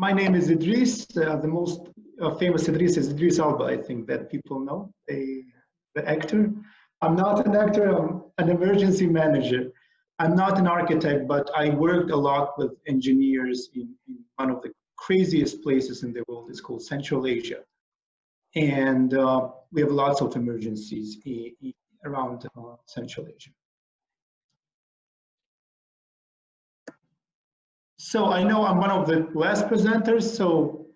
My name is Idris. The most famous Idris is Idris Alba, I think that people know, the actor. I'm not an actor, I'm an emergency manager. I'm not an architect, but I worked a lot with engineers in one of the craziest places in the world. It's called Central Asia. And we have lots of emergencies around Central Asia. So I know I'm one of the last presenters, so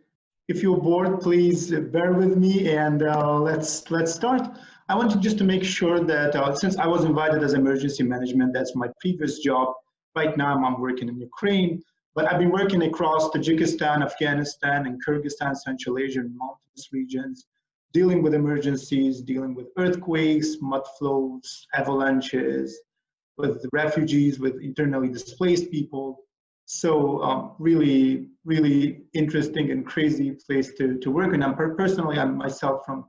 if you're bored, please bear with me and let's start. I wanted just to make sure that since I was invited as emergency management, that's my previous job. Right now I'm working in Ukraine, but I've been working across Tajikistan, Afghanistan, and Kyrgyzstan, Central Asian mountainous regions, dealing with emergencies, dealing with earthquakes, mud flows, avalanches, with refugees, with internally displaced people. So really, really interesting and crazy place to work. And personally, I'm myself from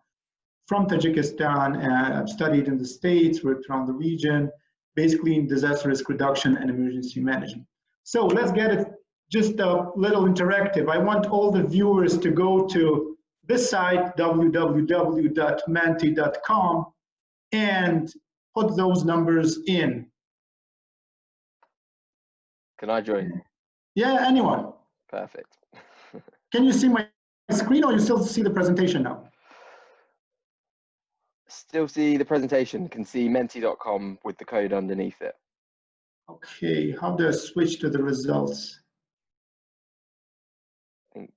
Tajikistan, and I've studied in the States, worked around the region, basically in disaster risk reduction and emergency management. So let's get it just a little interactive. I want all the viewers to go to this site, www.manti.com, and put those numbers in. Can I join? Yeah, anyone. Perfect. Can you see my screen, or you still see the presentation now? Still see the presentation, can see menti.com with the code underneath it. Okay, how do I switch to the results? I think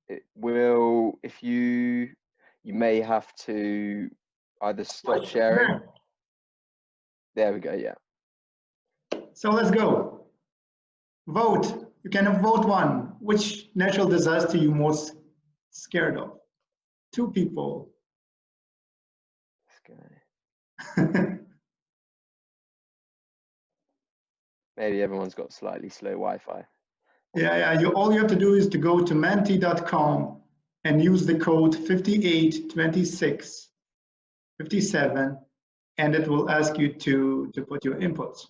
it will, if you may have to either stop sharing. There we go, yeah. So let's go. Vote. You can vote one. Which natural disaster you most scared of? 2 people. Maybe everyone's got slightly slow Wi-Fi. Yeah. All you have to do is to go to menti.com and use the code 582657, and it will ask you to put your inputs.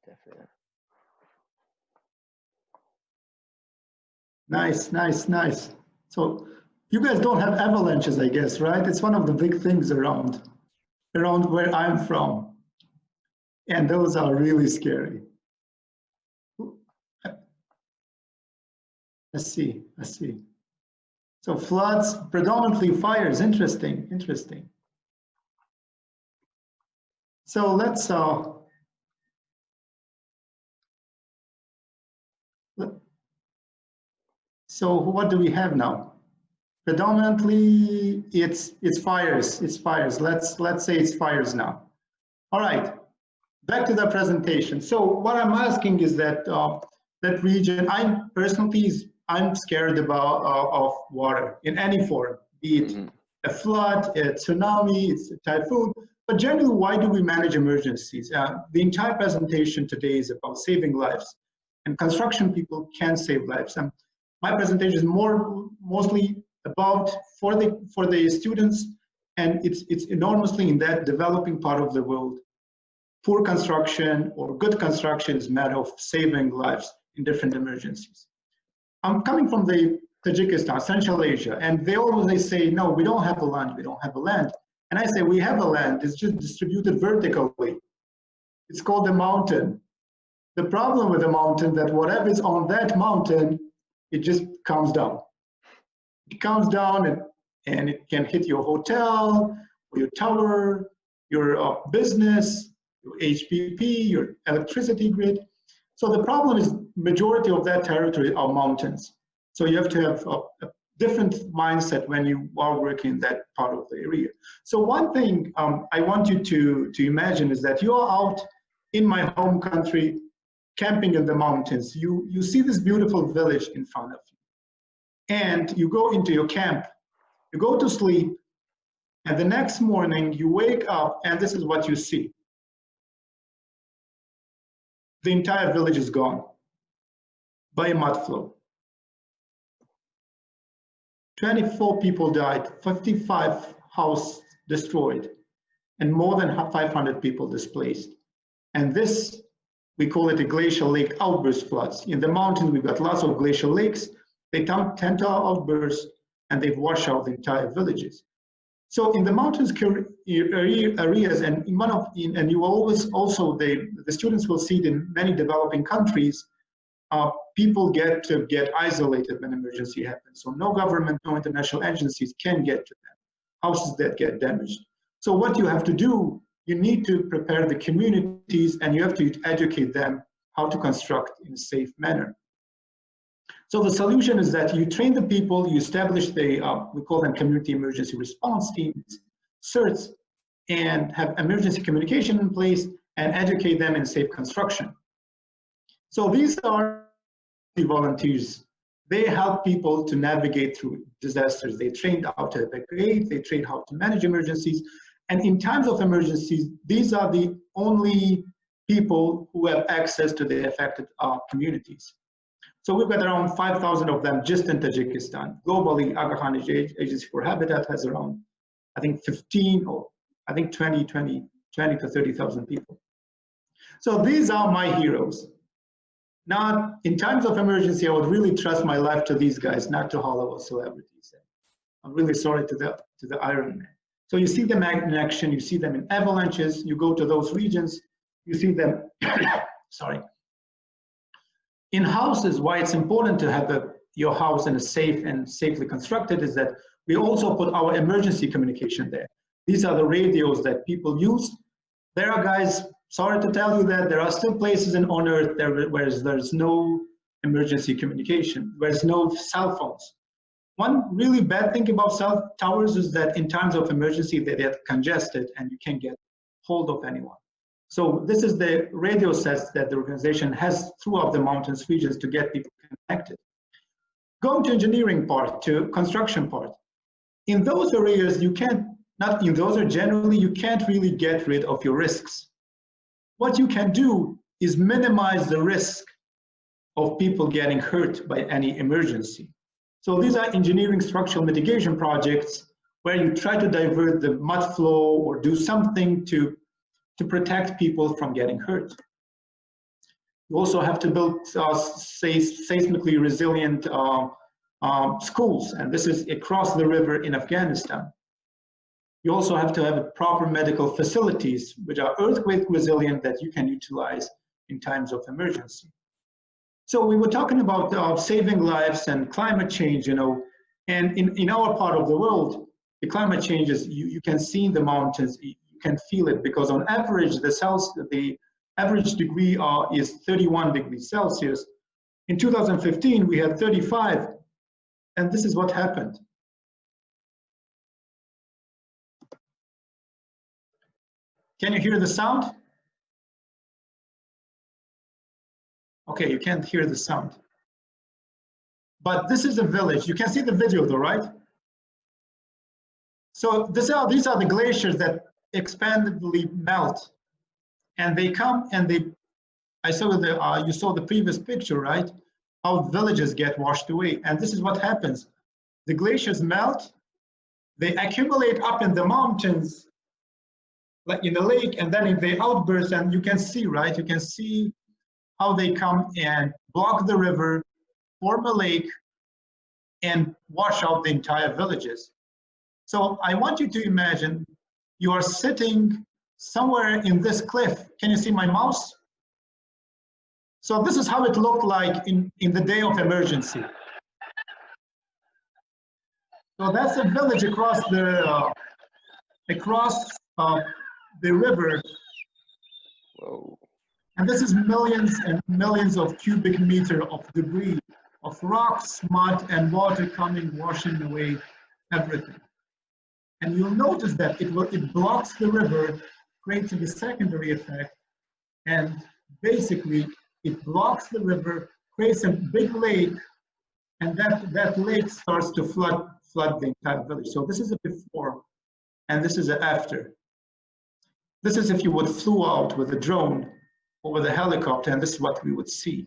Definitely. Nice. So you guys don't have avalanches, I guess, right? It's one of the big things around where I'm from. And those are really scary. Let's see. So floods, predominantly fires, interesting. So let's so what do we have now? Predominantly it's fires. Let's say it's fires now. All right, back to the presentation. So what I'm asking is that that region, I'm scared of water in any form, be it a flood, a tsunami, it's a typhoon. But generally, why do we manage emergencies? The entire presentation today is about saving lives, and construction people can save lives. My presentation is mostly about for the students, and it's enormously in that developing part of the world. Poor construction or good construction is a matter of saving lives in different emergencies. I'm coming from the Tajikistan, Central Asia, and they always say, no, we don't have a land, And I say, we have a land, it's just distributed vertically. It's called a mountain. The problem with the mountain that whatever is on that mountain, it just comes down. It comes down and it can hit your hotel, or your tower, your business, your HPP, your electricity grid. So the problem is majority of that territory are mountains. So you have to have a different mindset when you are working in that part of the area. So one thing I want you to imagine is that you are out in my home country, camping in the mountains. You see this beautiful village in front of you. And you go into your camp, you go to sleep, and the next morning you wake up and this is what you see. The entire village is gone by a mud flow. 24 people died, 55 houses destroyed. and more than 500 people displaced. And this, we call it a glacial lake outburst floods. In the mountains, we've got lots of glacial lakes. They tend to outburst, and they've washed out the entire villages. So in the mountains areas, and and you always also the students will see it in many developing countries. People get isolated when emergency happens. So no government, no international agencies can get to them. Houses that get damaged. So what you have to do, you need to prepare the communities, and you have to educate them how to construct in a safe manner. So the solution is that you train the people, you establish the, we call them community emergency response teams, CERTs, and have emergency communication in place and educate them in safe construction. So these are the volunteers. They help people to navigate through disasters. They trained how to evacuate, they trained how to manage emergencies. And in times of emergencies, these are the only people who have access to the affected communities. So we've got around 5,000 of them just in Tajikistan. Globally, Aga Khan Agency for Habitat has around, I think 15 or I think 20 to 30,000 people. So these are my heroes. Now, in times of emergency, I would really trust my life to these guys, not to Hollywood celebrities. I'm really sorry to the Iron Man. So you see them in action, you see them in avalanches, you go to those regions, you see them, sorry. In houses, why it's important to have your house in a safe and safely constructed is that we also put our emergency communication there. These are the radios that people use. There are guys, sorry to tell you that there are still places on Earth where there's no emergency communication, there's no cell phones. One really bad thing about cell towers is that in times of emergency, they get congested and you can't get hold of anyone. So this is the radio sets that the organization has throughout the mountains regions to get people connected. Going to engineering part, to construction part. In those areas, you can't, not in those are generally, you can't really get rid of your risks. What you can do is minimize the risk of people getting hurt by any emergency. So these are engineering structural mitigation projects where you try to divert the mud flow or do something to protect people from getting hurt. You also have to build seismically resilient schools, and this is across the river in Afghanistan. You also have to have proper medical facilities which are earthquake resilient that you can utilize in times of emergency. So we were talking about saving lives and climate change, you know, and in our part of the world, the climate change is, you can see in the mountains, you can feel it, because on average, the average degree is 31 degrees Celsius. In 2015, we had 35, and this is what happened. Can you hear the sound? Okay, you can't hear the sound. But this is a village. You can see the video though, right? So these are the glaciers that expandably melt. And they come and you saw the previous picture, right? How villages get washed away. And this is what happens. The glaciers melt, they accumulate up in the mountains, like in the lake, and then they outburst, and you can see, right? You can see how they come and block the river, form a lake, and wash out the entire villages. So I want you to imagine you are sitting somewhere in this cliff. Can you see my mouse? So this is how it looked like in the day of emergency. So that's a village across the river. Whoa. And this is millions and millions of cubic meters of debris, of rocks, mud, and water coming, washing away everything. And you'll notice that it blocks the river, creates a secondary effect, and basically it blocks the river, creates a big lake, and that lake starts to flood the entire village. So this is a before, and this is an after. This is if you would flew out with a drone over the helicopter, and this is what we would see.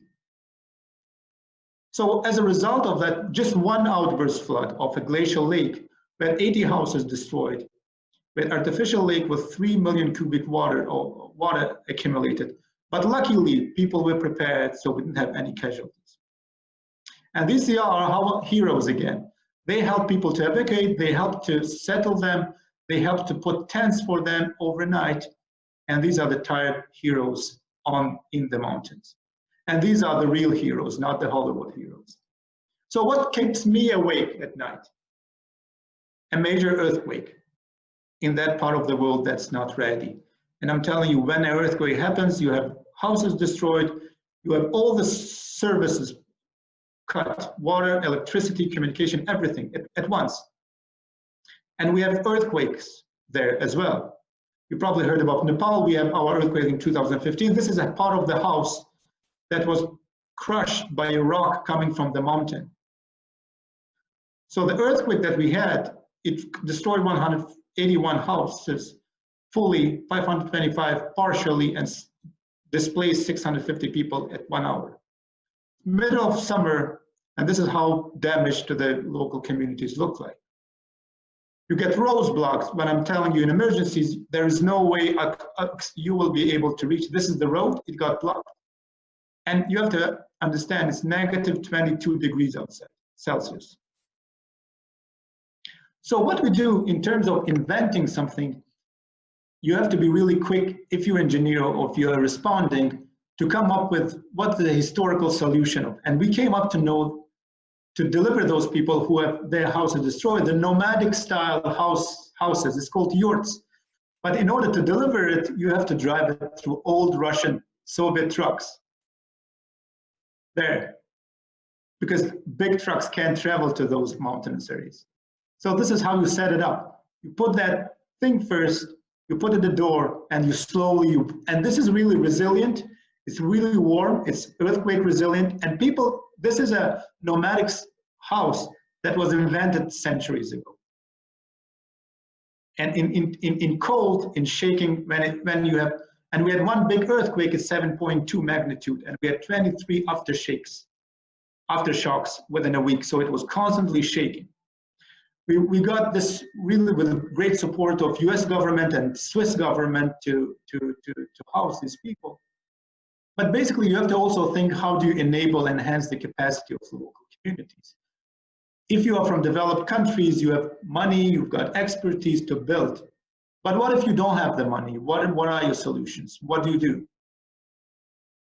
So as a result of that, just one outburst flood of a glacial lake, we had 80 houses destroyed. with artificial lake with 3 million cubic water accumulated. But luckily, people were prepared, so we didn't have any casualties. And these are our heroes again. They help people to evacuate, they help to settle them, they help to put tents for them overnight. And these are the tired heroes in the mountains. And these are the real heroes, not the Hollywood heroes. So what keeps me awake at night? A major earthquake in that part of the world that's not ready. And I'm telling you, when an earthquake happens, you have houses destroyed, you have all the services cut, water, electricity, communication, everything at once. And we have earthquakes there as well. You probably heard about Nepal. We have our earthquake in 2015. This is a part of the house that was crushed by a rock coming from the mountain. So the earthquake that we had, it destroyed 181 houses fully, 525 partially, and displaced 650 people at 1 hour. Middle of summer, and this is how damage to the local communities look like. You get roadblocks. When I'm telling you in emergencies, there is no way you will be able to reach. This is the road, it got blocked. And you have to understand it's negative 22 degrees outside Celsius. So what we do in terms of inventing something, you have to be really quick if you're an engineer or if you're responding to come up with what's the historical solution of. And we came up to deliver those people who have their houses destroyed, the nomadic style houses, it's called yurts. But in order to deliver it, you have to drive it through old Russian Soviet trucks. There, because big trucks can't travel to those mountainous areas. So this is how you set it up. You put that thing first, you put it at the door, and you slowly, and this is really resilient. It's really warm, it's earthquake resilient, and people, this is a nomadic house that was invented centuries ago. And in cold, in shaking, when you have, and we had one big earthquake at 7.2 magnitude, and we had 23 aftershocks within a week, so it was constantly shaking. We got this really with great support of US government and Swiss government to house these people. But basically, you have to also think, how do you enable, enhance the capacity of the local communities? If you are from developed countries, you have money, you've got expertise to build. But what if you don't have the money? What are your solutions? What do you do?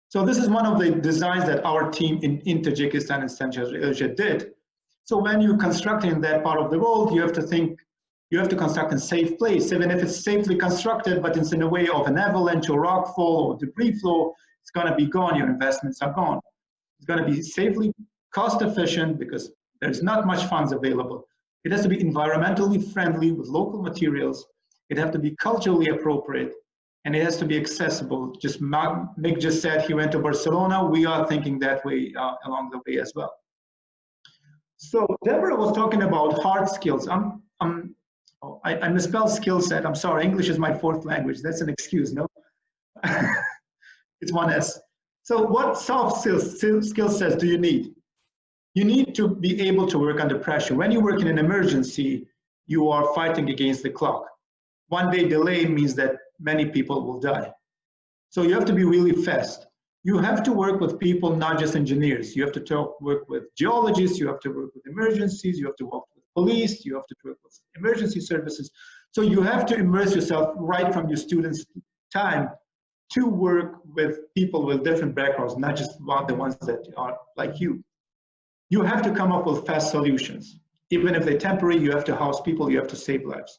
So this is one of the designs that our team in Tajikistan and Central Asia did. So when you construct in that part of the world, you have to think, you have to construct in a safe place, even if it's safely constructed, but it's in a way of an avalanche or rockfall or debris flow, it's going to be gone, your investments are gone. It's going to be safely cost efficient because there's not much funds available. It has to be environmentally friendly with local materials. It has to be culturally appropriate, and it has to be accessible. Just Mick just said he went to Barcelona. We are thinking that way along the way as well. So Deborah was talking about hard skills. I misspelled skill set. I'm sorry, English is my fourth language. That's an excuse, no? It's one S. So what soft skill sets do you need? You need to be able to work under pressure. When you work in an emergency, you are fighting against the clock. 1 day delay means that many people will die. So you have to be really fast. You have to work with people, not just engineers. You have to work with geologists, you have to work with emergencies, you have to work with police, you have to work with emergency services. So you have to immerse yourself right from your students' time to work with people with different backgrounds, not just the ones that are like you. You have to come up with fast solutions. Even if they're temporary, you have to house people, you have to save lives.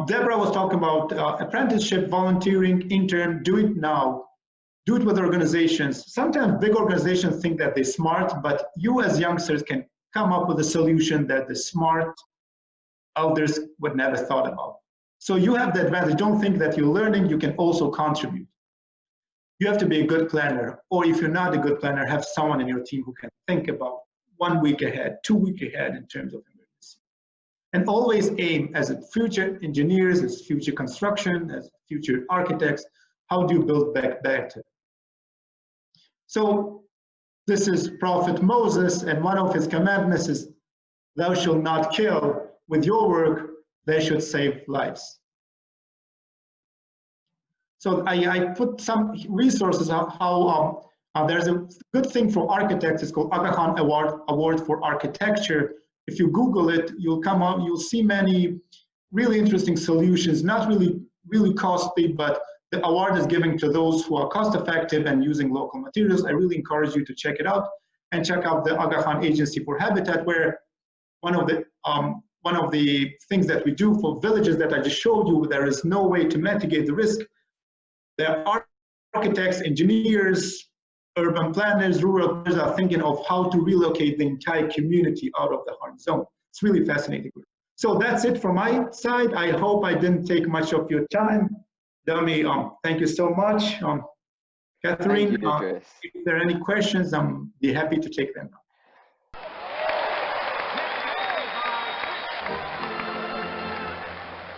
Deborah was talking about apprenticeship, volunteering, intern, do it now. Do it with organizations. Sometimes big organizations think that they're smart, but you as youngsters can come up with a solution that the smart elders would never thought about. So you have the advantage. Don't think that you're learning, you can also contribute. You have to be a good planner, or if you're not a good planner, have someone in your team who can think about 1 week ahead, 2 weeks ahead in terms of emergency. And always aim as a future engineers, as future construction, as future architects, how do you build back better? So this is Prophet Moses, and one of his commandments is, thou shalt not kill. With your work, they should save lives. So I put some resources of how there's a good thing for architects. It's called Aga Khan Award for Architecture. If you Google it, you'll see many really interesting solutions, not really costly, but the award is given to those who are cost effective and using local materials. I really encourage you to check it out and check out the Aga Khan Agency for Habitat, where one of the things that we do for villages that I just showed you, there is no way to mitigate the risk. There are architects, engineers, urban planners, rural planners are thinking of how to relocate the entire community out of the harm zone. It's really fascinating. So that's it from my side. I hope I didn't take much of your time. Dami, thank you so much. Catherine, Thank you, Idris. if there are any questions, I'm be happy to take them now.